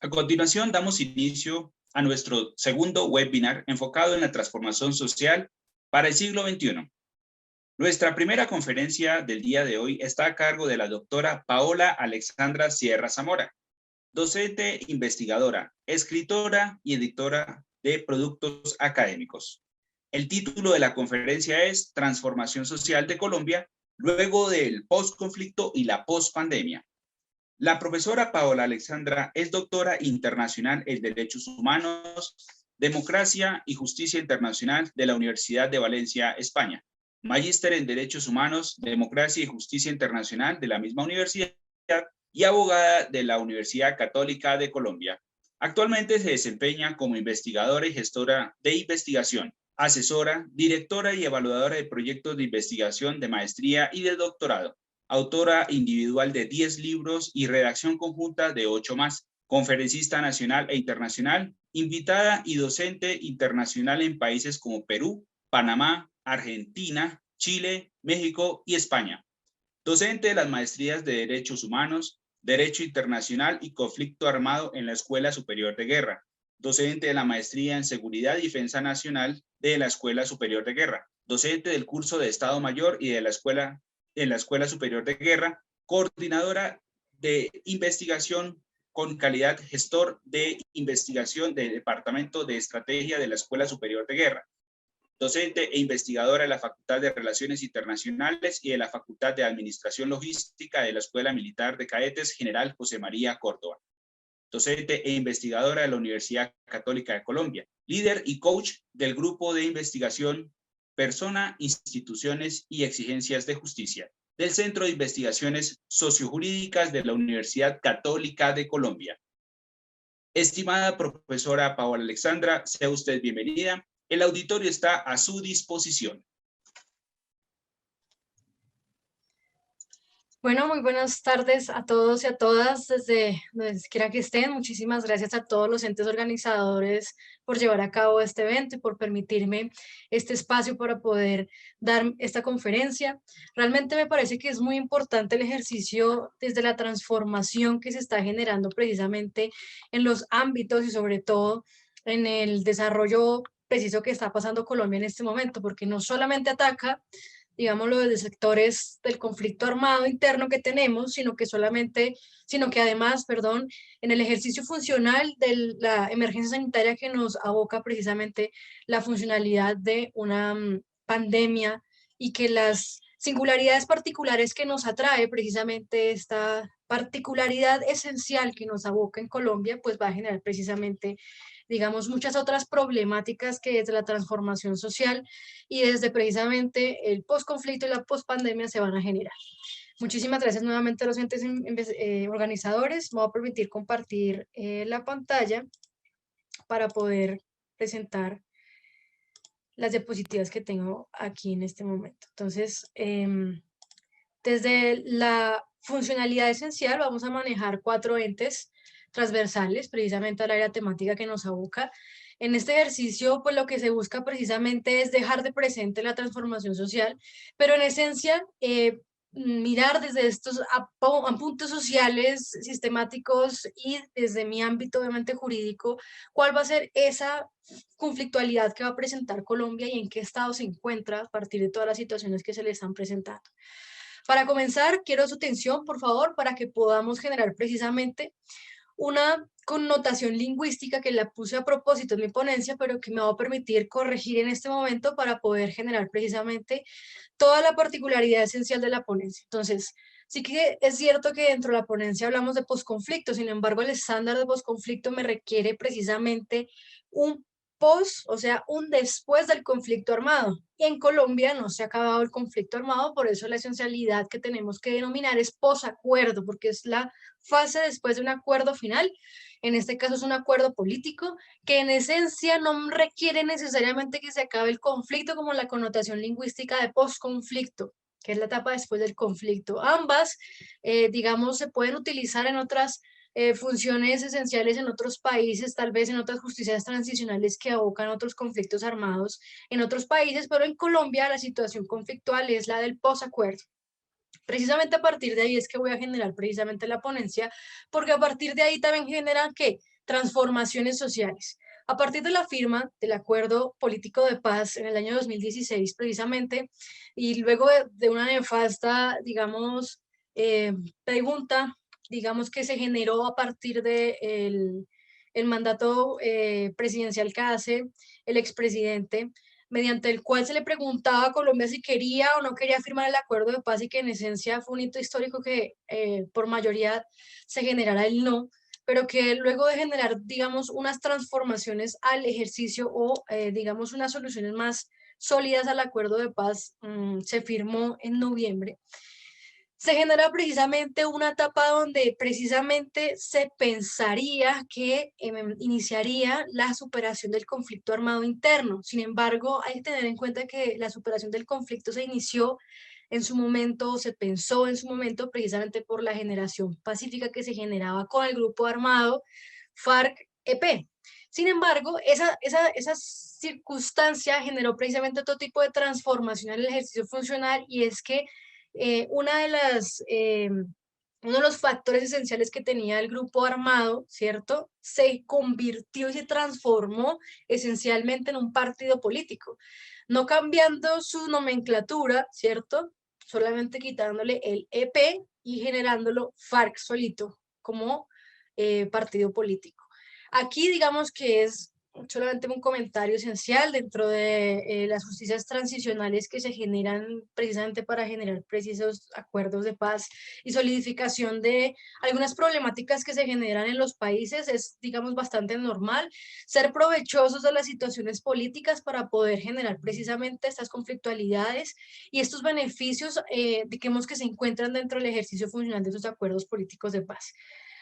A continuación, damos inicio a nuestro segundo webinar enfocado en la transformación social para el siglo XXI. Nuestra primera conferencia del día de hoy está a cargo de la doctora Paola Alexandra Sierra Zamora, docente, investigadora, escritora y editora de productos académicos. El título de la conferencia es Transformación Social de Colombia luego del postconflicto y la postpandemia. La profesora Paola Alexandra es doctora internacional en Derechos Humanos, Democracia y Justicia Internacional de la Universidad de Valencia, España. Magíster en Derechos Humanos, Democracia y Justicia Internacional de la misma universidad y abogada de la Universidad Católica de Colombia. Actualmente se desempeña como investigadora y gestora de investigación, asesora, directora y evaluadora de proyectos de investigación de maestría y de doctorado, autora individual de 10 libros y redacción conjunta de 8 más, conferencista nacional e internacional, invitada y docente internacional en países como Perú, Panamá, Argentina, Chile, México y España. Docente de las maestrías de Derechos Humanos, Derecho Internacional y Conflicto Armado en la Escuela Superior de Guerra. Docente de la maestría en Seguridad y Defensa Nacional de la Escuela Superior de Guerra. Docente del curso de Estado Mayor y de la Escuela Superior de Guerra. Coordinadora de investigación con calidad, gestor de investigación del Departamento de Estrategia de la Escuela Superior de Guerra. Docente e investigadora de la Facultad de Relaciones Internacionales y de la Facultad de Administración Logística de la Escuela Militar de Cadetes General José María Córdoba. Docente e investigadora de la Universidad Católica de Colombia. Líder y coach del grupo de investigación Persona, Instituciones y Exigencias de Justicia del Centro de Investigaciones Sociojurídicas de la Universidad Católica de Colombia. Estimada profesora Paola Alexandra, sea usted bienvenida. El auditorio está a su disposición. Bueno, muy buenas tardes a todos y a todas, desde donde quiera que estén. Muchísimas gracias a todos los entes organizadores por llevar a cabo este evento y por permitirme este espacio para poder dar esta conferencia. Realmente me parece que es muy importante el ejercicio desde la transformación que se está generando precisamente en los ámbitos y sobre todo en el desarrollo preciso que está pasando Colombia en este momento, porque no solamente ataca, digámoslo, desde sectores del conflicto armado interno que tenemos, sino que además, perdón, en el ejercicio funcional de la emergencia sanitaria que nos aboca precisamente la funcionalidad de una pandemia y que las singularidades particulares que nos atrae precisamente esta particularidad esencial que nos aboca en Colombia, pues va a generar precisamente, digamos, muchas otras problemáticas que desde la transformación social y desde precisamente el posconflicto y la pospandemia se van a generar. Muchísimas gracias nuevamente a los entes organizadores. Me voy a permitir compartir la pantalla para poder presentar las diapositivas que tengo aquí en este momento. Entonces, desde la funcionalidad esencial vamos a manejar 4 entes transversales, precisamente al área temática que nos aboca. En este ejercicio, pues lo que se busca precisamente es dejar de presente la transformación social, pero en esencia, mirar desde estos puntos sociales, sistemáticos y desde mi ámbito obviamente jurídico, cuál va a ser esa conflictualidad que va a presentar Colombia y en qué estado se encuentra a partir de todas las situaciones que se le están presentando. Para comenzar, quiero su atención, por favor, para que podamos generar precisamente una connotación lingüística que la puse a propósito en mi ponencia, pero que me va a permitir corregir en este momento para poder generar precisamente toda la particularidad esencial de la ponencia. Entonces, sí que es cierto que dentro de la ponencia hablamos de posconflicto, sin embargo, el estándar de posconflicto me requiere precisamente un post, o sea, un después del conflicto armado. Y en Colombia no se ha acabado el conflicto armado, por eso la esencialidad que tenemos que denominar es posacuerdo, porque es la fase después de un acuerdo final. En este caso es un acuerdo político que en esencia no requiere necesariamente que se acabe el conflicto como la connotación lingüística de posconflicto, que es la etapa después del conflicto. Ambas, digamos, se pueden utilizar en otras funciones esenciales en otros países, tal vez en otras justicias transicionales que abocan otros conflictos armados en otros países, pero en Colombia la situación conflictual es la del posacuerdo. Precisamente a partir de ahí es que voy a generar precisamente la ponencia, porque a partir de ahí también generan que transformaciones sociales. A partir de la firma del Acuerdo Político de Paz en el año 2016, precisamente, y luego de una nefasta, digamos, pregunta, digamos, que se generó a partir de el mandato presidencial que hace el expresidente, mediante el cual se le preguntaba a Colombia si quería o no quería firmar el acuerdo de paz, y que en esencia fue un hito histórico que por mayoría se generara el no, pero que luego de generar, digamos, unas transformaciones al ejercicio o, digamos, unas soluciones más sólidas al acuerdo de paz, se firmó en noviembre. Se genera precisamente una etapa donde precisamente se pensaría que iniciaría la superación del conflicto armado interno. Sin embargo, hay que tener en cuenta que la superación del conflicto se inició en su momento, se pensó en su momento precisamente por la generación pacífica que se generaba con el grupo armado FARC-EP. Sin embargo, esa circunstancia generó precisamente otro tipo de transformación en el ejercicio funcional, y es que una de uno de los factores esenciales que tenía el grupo armado, ¿cierto? Se convirtió y se transformó esencialmente en un partido político, no cambiando su nomenclatura, ¿cierto? Solamente quitándole el EP y generándolo FARC solito como partido político. Aquí digamos que es solamente un comentario esencial dentro de las justicias transicionales que se generan precisamente para generar precisos acuerdos de paz y solidificación de algunas problemáticas que se generan en los países. Es, digamos, bastante normal ser provechosos de las situaciones políticas para poder generar precisamente estas conflictualidades y estos beneficios, digamos, que se encuentran dentro del ejercicio funcional de esos acuerdos políticos de paz.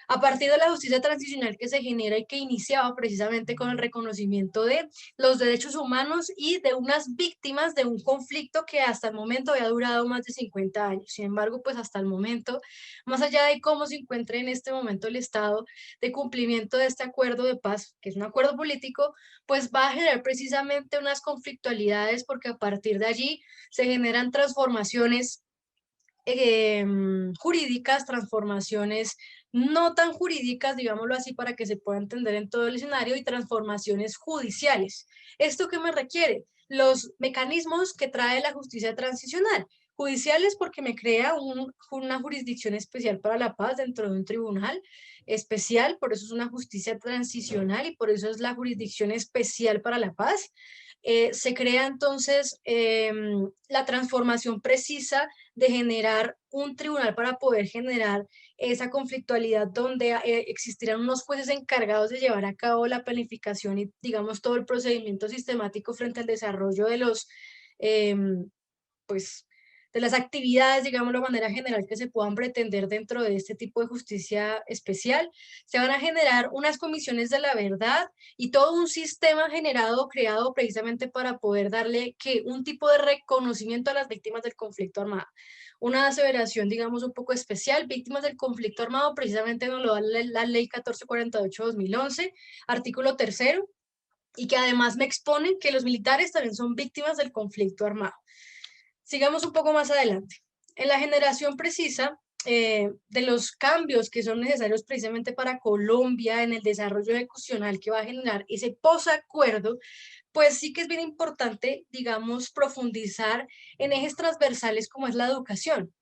A partir de la justicia transicional que se genera y que iniciaba precisamente con el reconocimiento de los derechos humanos y de unas víctimas de un conflicto que hasta el momento había durado más de 50 años. Sin embargo, pues hasta el momento, más allá de cómo se encuentre en este momento el estado de cumplimiento de este acuerdo de paz, que es un acuerdo político, pues va a generar precisamente unas conflictualidades, porque a partir de allí se generan transformaciones jurídicas, transformaciones no tan jurídicas, digámoslo así, para que se pueda entender en todo el escenario, y transformaciones judiciales. ¿Esto qué me requiere? Los mecanismos que trae la justicia transicional. Judiciales, porque me crea una jurisdicción especial para la paz dentro de un tribunal especial, por eso es una justicia transicional y por eso es la jurisdicción especial para la paz. Se crea entonces la transformación precisa de generar un tribunal para poder generar esa conflictualidad donde existirán unos jueces encargados de llevar a cabo la planificación y, digamos, todo el procedimiento sistemático frente al desarrollo de los, pues, de las actividades, digámoslo de manera general, que se puedan pretender dentro de este tipo de justicia especial. Se van a generar unas comisiones de la verdad y todo un sistema generado, creado precisamente para poder darle que un tipo de reconocimiento a las víctimas del conflicto armado. Una aseveración, digamos, un poco especial: víctimas del conflicto armado, precisamente nos lo da la ley 1448-2011, artículo 3, y que además me expone que los militares también son víctimas del conflicto armado. Sigamos un poco más adelante. En la generación precisa de los cambios que son necesarios precisamente para Colombia en el desarrollo ejecucional que va a generar ese posacuerdo, pues sí que es bien importante, digamos, profundizar en ejes transversales como es la educación.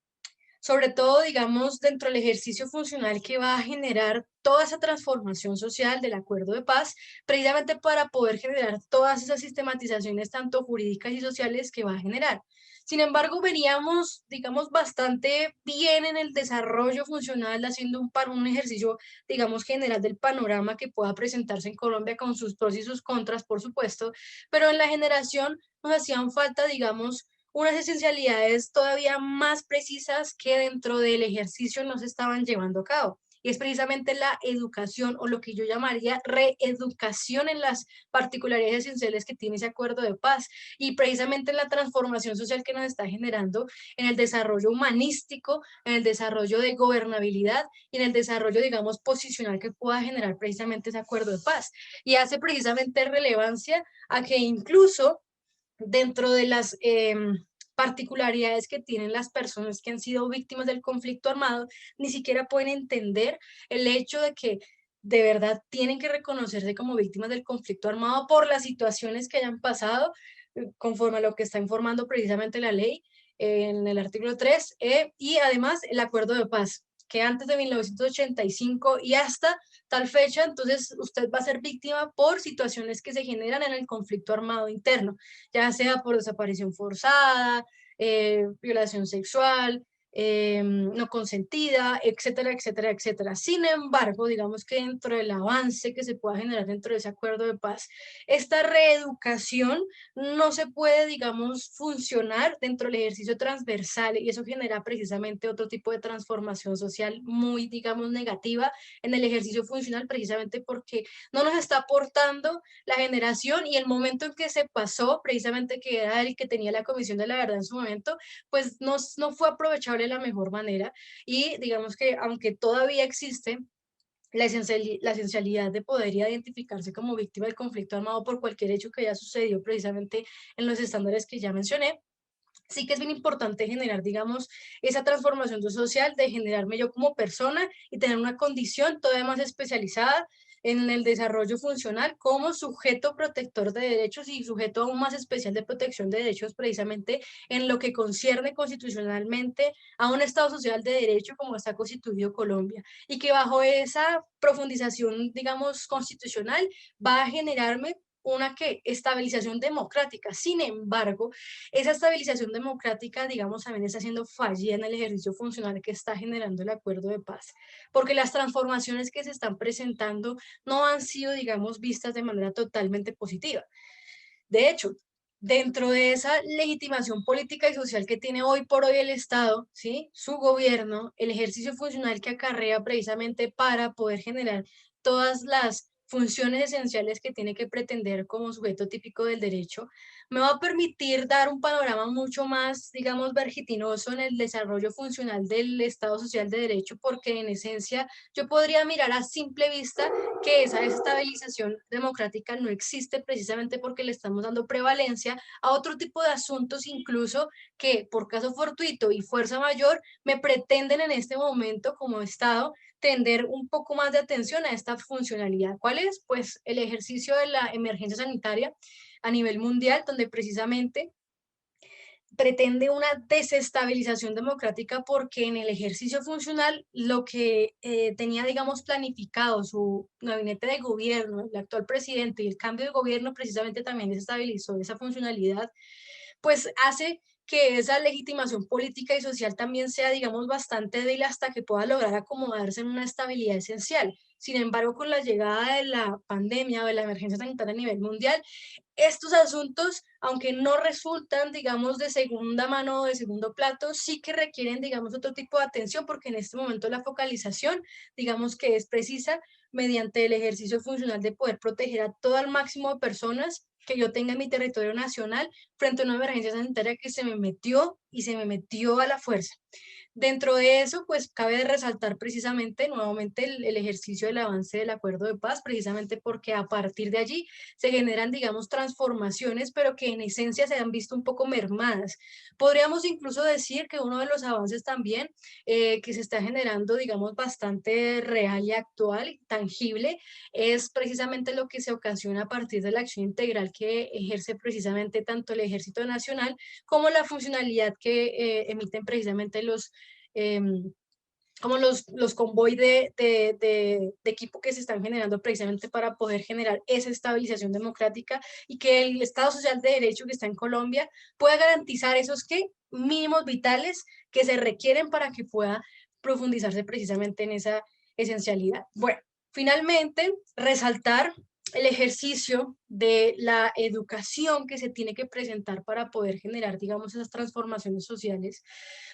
Sobre todo, digamos, dentro del ejercicio funcional que va a generar toda esa transformación social del acuerdo de paz, precisamente para poder generar todas esas sistematizaciones, tanto jurídicas y sociales, que va a generar. Sin embargo, veríamos, digamos, bastante bien en el desarrollo funcional, haciendo un ejercicio, digamos, general del panorama que pueda presentarse en Colombia, con sus pros y sus contras, por supuesto, pero en la generación nos hacían falta, digamos, unas esencialidades todavía más precisas que dentro del ejercicio no se estaban llevando a cabo. Y es precisamente la educación, o lo que yo llamaría reeducación, en las particularidades esenciales que tiene ese acuerdo de paz, y precisamente en la transformación social que nos está generando, en el desarrollo humanístico, en el desarrollo de gobernabilidad y en el desarrollo, digamos, posicional que pueda generar precisamente ese acuerdo de paz. Y hace precisamente relevancia a que incluso dentro de las particularidades que tienen las personas que han sido víctimas del conflicto armado, ni siquiera pueden entender el hecho de que de verdad tienen que reconocerse como víctimas del conflicto armado por las situaciones que hayan pasado, conforme a lo que está informando precisamente la ley en el artículo 3, y además el acuerdo de paz, que antes de 1985 y hasta tal fecha, entonces usted va a ser víctima por situaciones que se generan en el conflicto armado interno, ya sea por desaparición forzada, violación sexual, no consentida, etcétera, etcétera, etcétera. Sin embargo, digamos que dentro del avance que se pueda generar dentro de ese acuerdo de paz, esta reeducación no se puede, digamos, funcionar dentro del ejercicio transversal y eso genera precisamente otro tipo de transformación social muy, digamos, negativa en el ejercicio funcional precisamente porque no nos está aportando la generación y el momento en que se pasó, precisamente que era el que tenía la Comisión de la Verdad en su momento, pues no fue aprovechable de la mejor manera y digamos que aunque todavía existe la esencialidad de poder identificarse como víctima del conflicto armado por cualquier hecho que haya sucedido precisamente en los estándares que ya mencioné, sí que es bien importante generar, digamos, esa transformación social de generarme yo como persona y tener una condición todavía más especializada en el desarrollo funcional como sujeto protector de derechos y sujeto aún más especial de protección de derechos precisamente en lo que concierne constitucionalmente a un Estado social de derecho como está constituido Colombia y que bajo esa profundización, digamos, constitucional va a generarme una que estabilización democrática. Sin embargo, esa estabilización democrática, digamos, también está siendo fallida en el ejercicio funcional que está generando el acuerdo de paz, porque las transformaciones que se están presentando no han sido, digamos, vistas de manera totalmente positiva. De hecho, dentro de esa legitimación política y social que tiene hoy por hoy el Estado, ¿sí? Su gobierno, el ejercicio funcional que acarrea precisamente para poder generar todas las funciones esenciales que tiene que pretender como sujeto típico del derecho, me va a permitir dar un panorama mucho más, digamos, vertiginoso en el desarrollo funcional del Estado social de derecho, porque en esencia yo podría mirar a simple vista que esa estabilización democrática no existe precisamente porque le estamos dando prevalencia a otro tipo de asuntos, incluso que por caso fortuito y fuerza mayor me pretenden en este momento como Estado tender un poco más de atención a esta funcionalidad. ¿Cuál es? Pues el ejercicio de la emergencia sanitaria a nivel mundial, donde precisamente pretende una desestabilización democrática porque en el ejercicio funcional lo que tenía, digamos, planificado su gabinete de gobierno, el actual presidente y el cambio de gobierno precisamente también desestabilizó esa funcionalidad, pues hace que esa legitimación política y social también sea, digamos, bastante débil hasta que pueda lograr acomodarse en una estabilidad esencial. Sin embargo, con la llegada de la pandemia o de la emergencia sanitaria a nivel mundial, estos asuntos, aunque no resultan, digamos, de segunda mano o de segundo plato, sí que requieren, digamos, otro tipo de atención, porque en este momento la focalización, digamos, que es precisa mediante el ejercicio funcional de poder proteger a todo el máximo de personas que yo tenga en mi territorio nacional frente a una emergencia sanitaria que se me metió y se me metió a la fuerza. Dentro de eso, pues cabe resaltar precisamente nuevamente el ejercicio del avance del acuerdo de paz, precisamente porque a partir de allí se generan, digamos, transformaciones, pero que en esencia se han visto un poco mermadas. Podríamos incluso decir que uno de los avances también que se está generando, digamos, bastante real y actual, y tangible, es precisamente lo que se ocasiona a partir de la acción integral que ejerce precisamente tanto el Ejército Nacional como la funcionalidad que emiten precisamente eh, como los convoy de equipo que se están generando precisamente para poder generar esa estabilización democrática y que el Estado Social de Derecho que está en Colombia pueda garantizar esos que mínimos vitales que se requieren para que pueda profundizarse precisamente en esa esencialidad. Bueno, finalmente, resaltar el ejercicio de la educación que se tiene que presentar para poder generar, digamos, esas transformaciones sociales,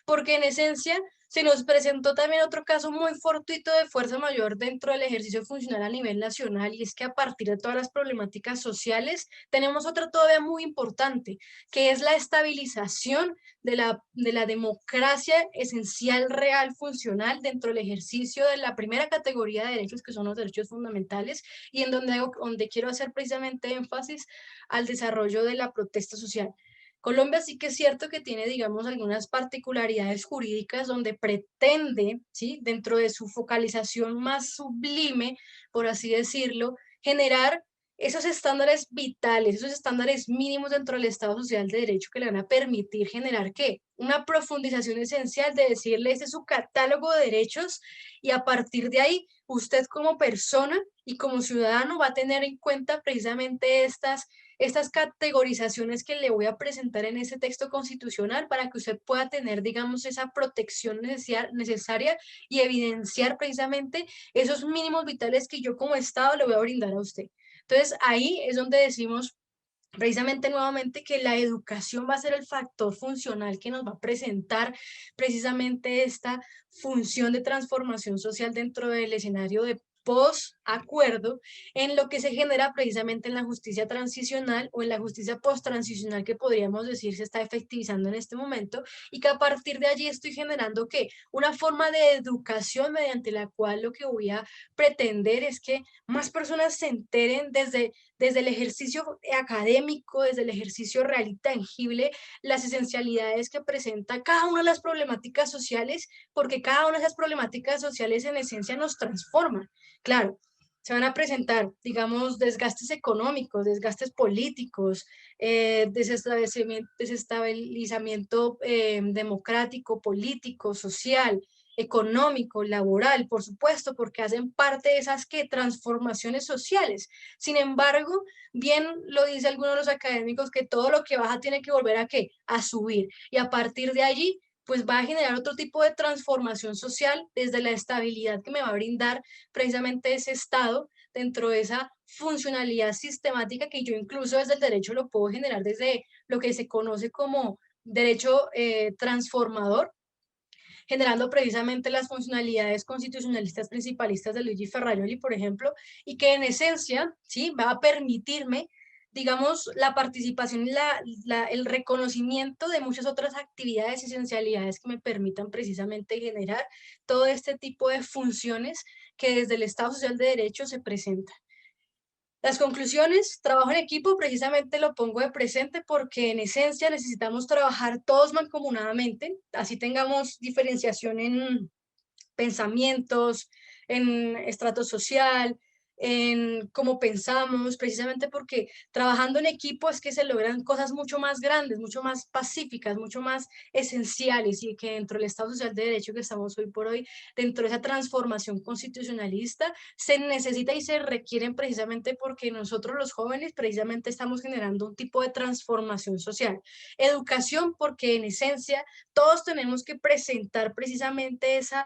porque en esencia se nos presentó también otro caso muy fortuito de fuerza mayor dentro del ejercicio funcional a nivel nacional, y es que a partir de todas las problemáticas sociales tenemos otra todavía muy importante, que es la estabilización de la democracia esencial, real, funcional dentro del ejercicio de la primera categoría de derechos, que son los derechos fundamentales, y en donde quiero hacer precisamente énfasis al desarrollo de la protesta social. Colombia sí que es cierto que tiene, digamos, algunas particularidades jurídicas donde pretende, ¿sí?, dentro de su focalización más sublime, por así decirlo, generar esos estándares vitales, esos estándares mínimos dentro del Estado Social de Derecho que le van a permitir generar, ¿qué? Una profundización esencial de decirle, este es su catálogo de derechos y a partir de ahí, usted como persona y como ciudadano va a tener en cuenta precisamente estas categorizaciones que le voy a presentar en ese texto constitucional para que usted pueda tener, digamos, esa protección necesaria y evidenciar precisamente esos mínimos vitales que yo como Estado le voy a brindar a usted. Entonces, ahí es donde decimos precisamente nuevamente que la educación va a ser el factor funcional que nos va a presentar precisamente esta función de transformación social dentro del escenario de post-acuerdo, en lo que se genera precisamente en la justicia transicional o en la justicia post-transicional que podríamos decir se está efectivizando en este momento, y que a partir de allí estoy generando ¿qué? Una forma de educación mediante la cual lo que voy a pretender es que más personas se enteren desde el ejercicio académico, desde el ejercicio real y tangible, las esencialidades que presenta cada una de las problemáticas sociales, porque cada una de esas problemáticas sociales en esencia nos transforman. Claro, se van a presentar, digamos, desgastes económicos, desgastes políticos, desestabilizamiento democrático, político, social, económico, laboral, por supuesto, porque hacen parte de esas transformaciones sociales. Sin embargo, bien lo dice alguno de los académicos, que todo lo que baja tiene que volver a ¿qué? A subir. Y a partir de allí, pues va a generar otro tipo de transformación social desde la estabilidad que me va a brindar precisamente ese Estado dentro de esa funcionalidad sistemática que yo incluso desde el derecho lo puedo generar desde lo que se conoce como derecho transformador, generando precisamente las funcionalidades constitucionalistas principalistas de Luigi Ferrajoli, por ejemplo, y que en esencia, ¿sí?, va a permitirme, digamos, la participación y el reconocimiento de muchas otras actividades y esencialidades que me permitan precisamente generar todo este tipo de funciones que desde el Estado Social de Derecho se presentan. Las conclusiones, trabajo en equipo, precisamente lo pongo de presente porque en esencia necesitamos trabajar todos mancomunadamente, así tengamos diferenciación en pensamientos, en estrato social, en cómo pensamos, precisamente porque trabajando en equipo es que se logran cosas mucho más grandes, mucho más pacíficas, mucho más esenciales, y que dentro del Estado Social de Derecho que estamos hoy por hoy, dentro de esa transformación constitucionalista, se necesita y se requieren precisamente porque nosotros los jóvenes precisamente estamos generando un tipo de transformación social. Educación porque en esencia todos tenemos que presentar precisamente esa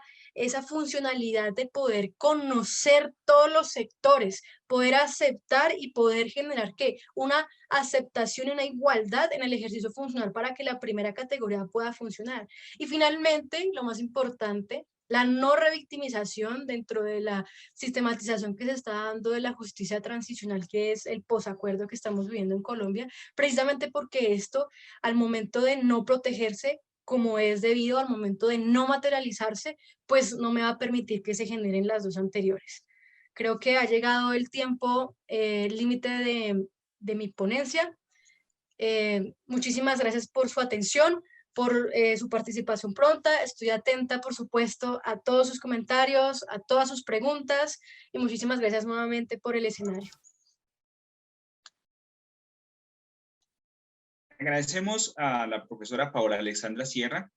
funcionalidad de poder conocer todos los sectores, poder aceptar y poder generar ¿qué? Una aceptación y una igualdad en el ejercicio funcional para que la primera categoría pueda funcionar. Y finalmente, lo más importante, la no revictimización dentro de la sistematización que se está dando de la justicia transicional, que es el posacuerdo que estamos viviendo en Colombia, precisamente porque esto, al momento de no protegerse, como es debido al momento de no materializarse, pues no me va a permitir que se generen las dos anteriores. Creo que ha llegado el tiempo límite de mi ponencia. Muchísimas gracias por su atención, por su participación pronta. Estoy atenta, por supuesto, a todos sus comentarios, a todas sus preguntas, y muchísimas gracias nuevamente por el escenario. Agradecemos a la profesora Paola Alexandra Sierra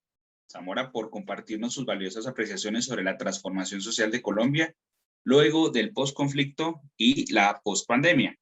Zamora por compartirnos sus valiosas apreciaciones sobre la transformación social de Colombia luego del posconflicto y la pospandemia.